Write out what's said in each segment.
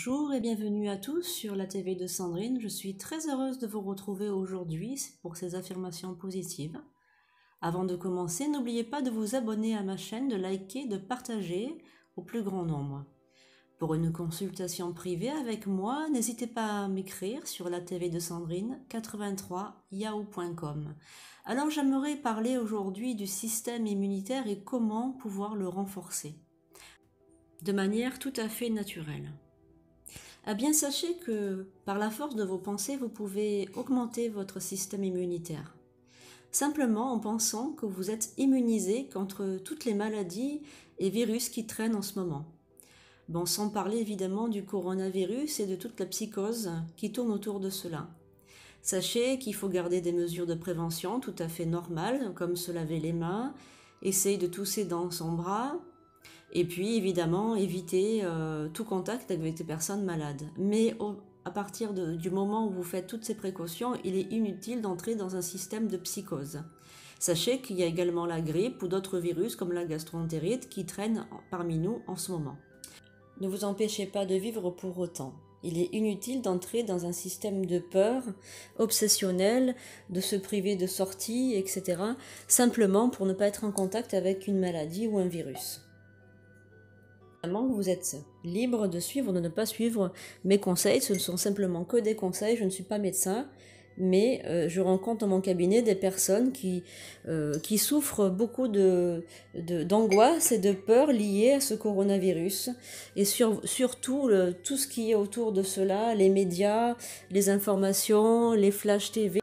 Bonjour et bienvenue à tous sur la TV de Sandrine. Je suis très heureuse de vous retrouver aujourd'hui pour ces affirmations positives. Avant de commencer, n'oubliez pas de vous abonner à ma chaîne, de liker, de partager au plus grand nombre. Pour une consultation privée avec moi, n'hésitez pas à m'écrire sur la TV de Sandrine 83yahoo.com. Alors j'aimerais parler aujourd'hui du système immunitaire et comment pouvoir le renforcer de manière tout à fait naturelle. Ah bien, sachez que par la force de vos pensées, vous pouvez augmenter votre système immunitaire. Simplement en pensant que vous êtes immunisé contre toutes les maladies et virus qui traînent en ce moment. Bon, sans parler évidemment du coronavirus et de toute la psychose qui tourne autour de cela. Sachez qu'il faut garder des mesures de prévention tout à fait normales, comme se laver les mains, essayer de tousser dans son bras, et puis évidemment éviter tout contact avec des personnes malades. Mais à partir du moment où vous faites toutes ces précautions, il est inutile d'entrer dans un système de psychose. Sachez qu'il y a également la grippe ou d'autres virus comme la gastroentérite qui traînent parmi nous en ce moment. Ne vous empêchez pas de vivre pour autant. Il est inutile d'entrer dans un système de peur obsessionnel, de se priver de sorties, etc. simplement pour ne pas être en contact avec une maladie ou un virus. Vous êtes libre de suivre ou de ne pas suivre mes conseils. Ce ne sont simplement que des conseils. Je ne suis pas médecin, mais je rencontre dans mon cabinet des personnes qui souffrent beaucoup d'angoisse et de peur liées à ce coronavirus. Et surtout, tout ce qui est autour de cela, les médias, les informations, les flash TV.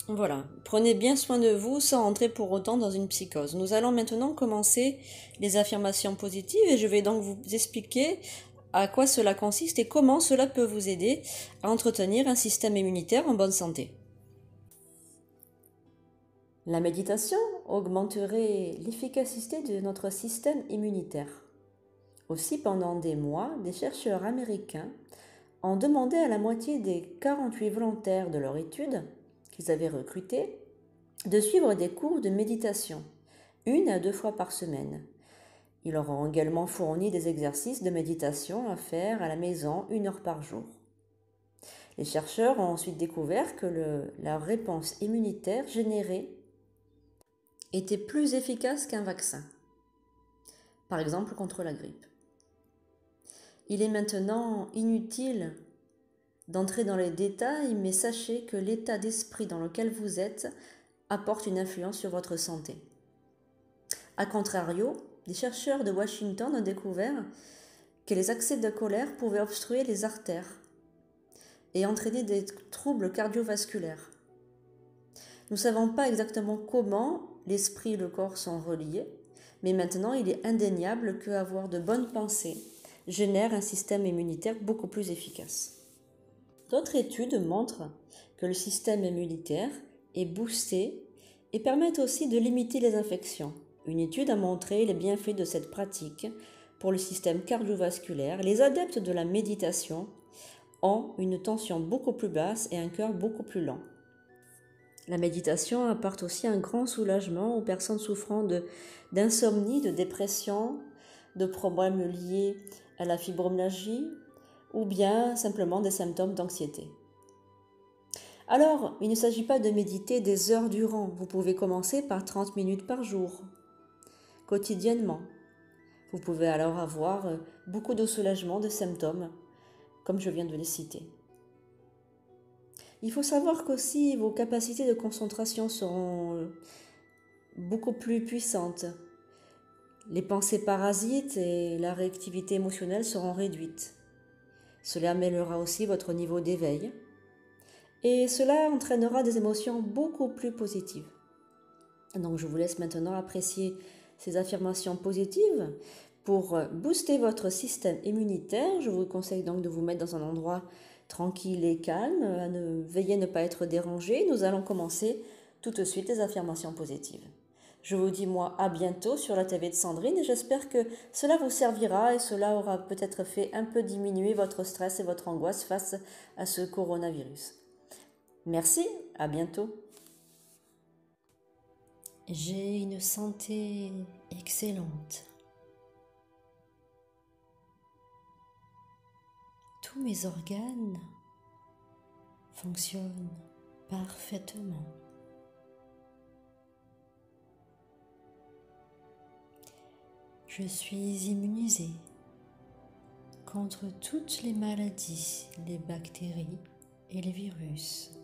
Voilà, prenez bien soin de vous sans entrer pour autant dans une psychose. Nous allons maintenant commencer les affirmations positives et je vais donc vous expliquer à quoi cela consiste et comment cela peut vous aider à entretenir un système immunitaire en bonne santé. La méditation augmenterait l'efficacité de notre système immunitaire. Aussi, pendant des mois, des chercheurs américains ont demandé à la moitié des 48 volontaires de leur étude qu'ils avaient recrutés, de suivre des cours de méditation, 1 à 2 fois par semaine. Ils leur ont également fourni des exercices de méditation à faire à la maison 1 heure par jour. Les chercheurs ont ensuite découvert que la réponse immunitaire générée était plus efficace qu'un vaccin, par exemple contre la grippe. Il est maintenant inutile d'entrer dans les détails, mais sachez que l'état d'esprit dans lequel vous êtes apporte une influence sur votre santé. A contrario, des chercheurs de Washington ont découvert que les accès de colère pouvaient obstruer les artères et entraîner des troubles cardiovasculaires. Nous ne savons pas exactement comment l'esprit et le corps sont reliés, mais maintenant il est indéniable qu'avoir de bonnes pensées génère un système immunitaire beaucoup plus efficace. D'autres études montrent que le système immunitaire est boosté et permettent aussi de limiter les infections. Une étude a montré les bienfaits de cette pratique pour le système cardiovasculaire. Les adeptes de la méditation ont une tension beaucoup plus basse et un cœur beaucoup plus lent. La méditation apporte aussi un grand soulagement aux personnes souffrant d'insomnie, de dépression, de problèmes liés à la fibromyalgie, ou bien simplement des symptômes d'anxiété. Alors, il ne s'agit pas de méditer des heures durant. Vous pouvez commencer par 30 minutes par jour, quotidiennement. Vous pouvez alors avoir beaucoup de soulagement de symptômes, comme je viens de les citer. Il faut savoir qu'aussi vos capacités de concentration seront beaucoup plus puissantes. Les pensées parasites et la réactivité émotionnelle seront réduites. Cela améliorera aussi votre niveau d'éveil et cela entraînera des émotions beaucoup plus positives. Donc je vous laisse maintenant apprécier ces affirmations positives. Pour booster votre système immunitaire, je vous conseille donc de vous mettre dans un endroit tranquille et calme. Veillez à ne pas être dérangé. Nous allons commencer tout de suite les affirmations positives. Je vous dis moi à bientôt sur la TV de Sandrine et j'espère que cela vous servira et cela aura peut-être fait un peu diminuer votre stress et votre angoisse face à ce coronavirus. Merci, à bientôt. J'ai une santé excellente. tous mes organes fonctionnent parfaitement. Je suis immunisée contre toutes les maladies, les bactéries et les virus.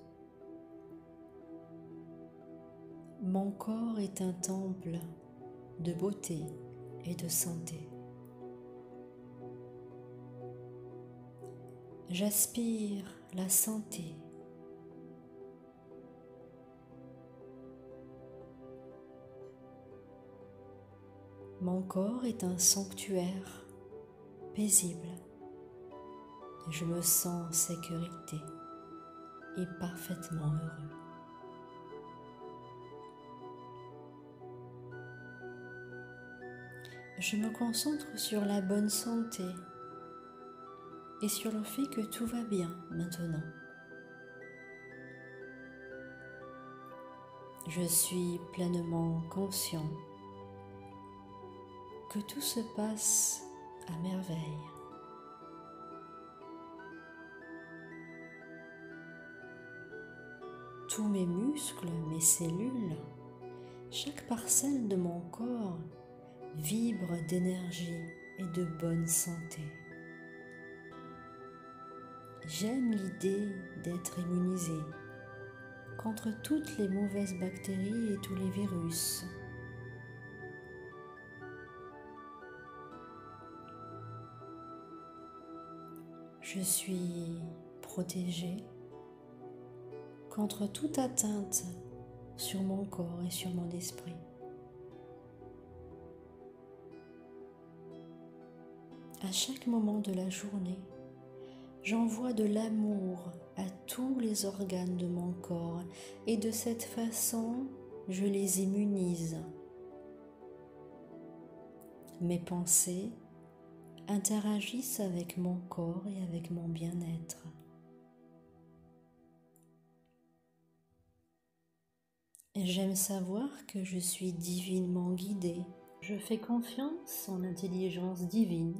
Mon corps est un temple de beauté et de santé. J'aspire la santé. Mon corps est un sanctuaire paisible. Je me sens en sécurité et parfaitement heureux. Je me concentre sur la bonne santé et sur le fait que tout va bien maintenant. Je suis pleinement conscient que tout se passe à merveille. Tous mes muscles, mes cellules, chaque parcelle de mon corps vibre d'énergie et de bonne santé. J'aime l'idée d'être immunisé contre toutes les mauvaises bactéries et tous les virus. Je suis protégée contre toute atteinte sur mon corps et sur mon esprit. À chaque moment de la journée, j'envoie de l'amour à tous les organes de mon corps et de cette façon, je les immunise. Mes pensées interagissent avec mon corps et avec mon bien-être. J'aime savoir que je suis divinement guidée. Je fais confiance en l'intelligence divine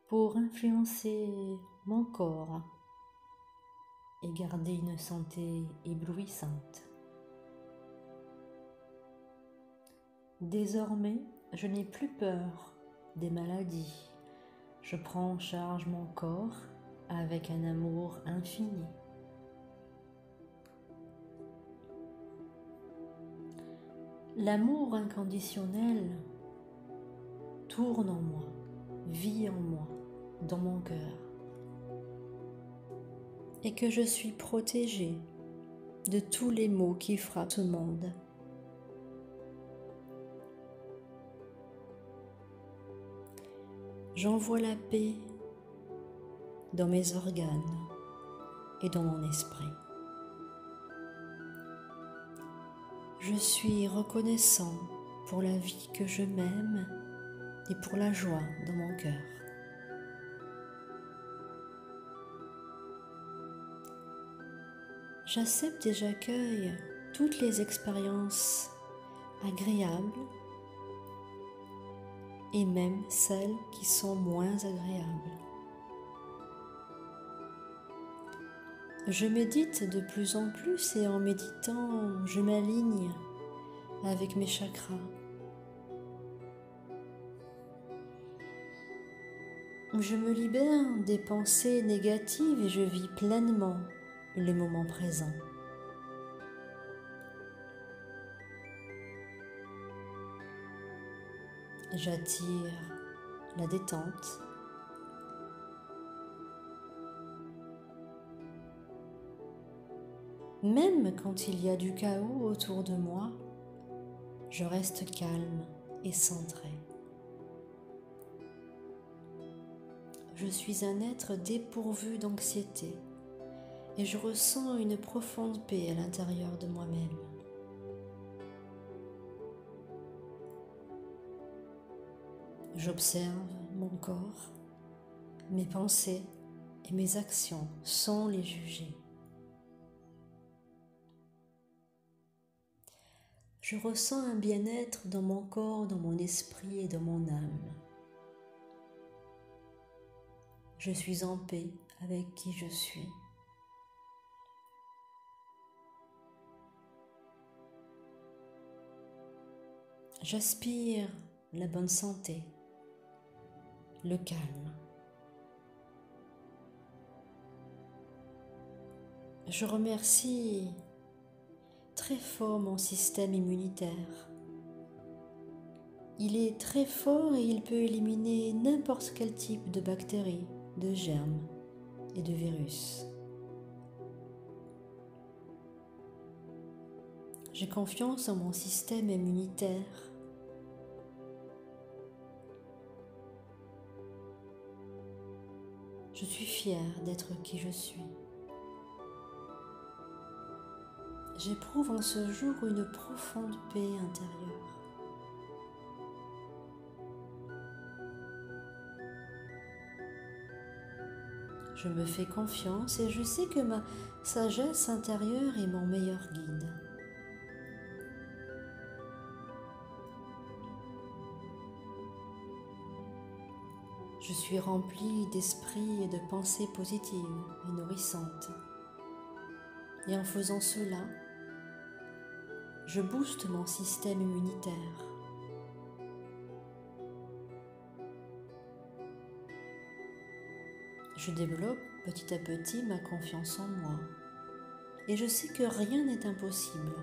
pour influencer mon corps et garder une santé éblouissante. Désormais, je n'ai plus peur des maladies. Je prends en charge mon corps avec un amour infini. L'amour inconditionnel tourne en moi, vit en moi, dans mon cœur, et que je suis protégée de tous les maux qui frappent ce monde. J'envoie la paix dans mes organes et dans mon esprit. Je suis reconnaissant pour la vie que je m'aime et pour la joie dans mon cœur. J'accepte et j'accueille toutes les expériences agréables et même celles qui sont moins agréables. Je médite de plus en plus et en méditant, je m'aligne avec mes chakras. Je me libère des pensées négatives et je vis pleinement le moment présent. J'attire la détente. Même quand il y a du chaos autour de moi, je reste calme et centré. Je suis un être dépourvu d'anxiété et je ressens une profonde paix à l'intérieur de moi-même. J'observe mon corps, mes pensées et mes actions sans les juger. Je ressens un bien-être dans mon corps, dans mon esprit et dans mon âme. Je suis en paix avec qui je suis. J'aspire la bonne santé, le calme. Je remercie très fort mon système immunitaire. Il est très fort et il peut éliminer n'importe quel type de bactéries, de germes et de virus. J'ai confiance en mon système immunitaire. Je suis fière d'être qui je suis. J'éprouve en ce jour une profonde paix intérieure. Je me fais confiance et je sais que ma sagesse intérieure est mon meilleur guide. Je suis remplie d'esprit et de pensées positives et nourrissantes. Et en faisant cela, je booste mon système immunitaire. Je développe petit à petit ma confiance en moi. Et je sais que rien n'est impossible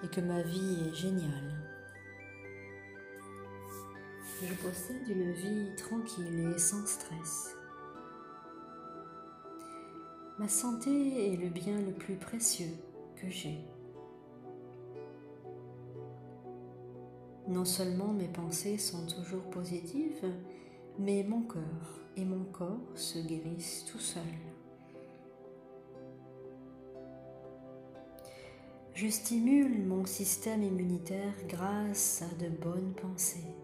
et que ma vie est géniale. Je possède une vie tranquille et sans stress. Ma santé est le bien le plus précieux que j'ai. Non seulement mes pensées sont toujours positives, mais mon cœur et mon corps se guérissent tout seuls. Je stimule mon système immunitaire grâce à de bonnes pensées.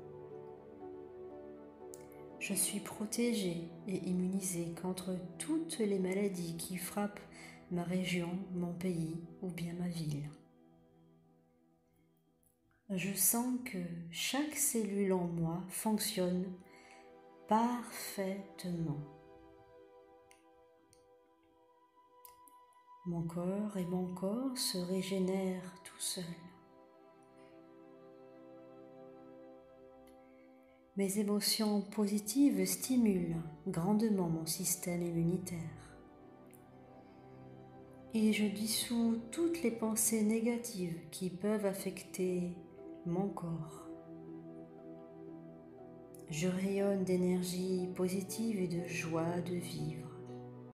Je suis protégée et immunisée contre toutes les maladies qui frappent ma région, mon pays ou bien ma ville. Je sens que chaque cellule en moi fonctionne parfaitement. Mon corps et mon corps se régénèrent tout seuls. Mes émotions positives stimulent grandement mon système immunitaire. Et je dissous toutes les pensées négatives qui peuvent affecter mon corps. Je rayonne d'énergie positive et de joie de vivre.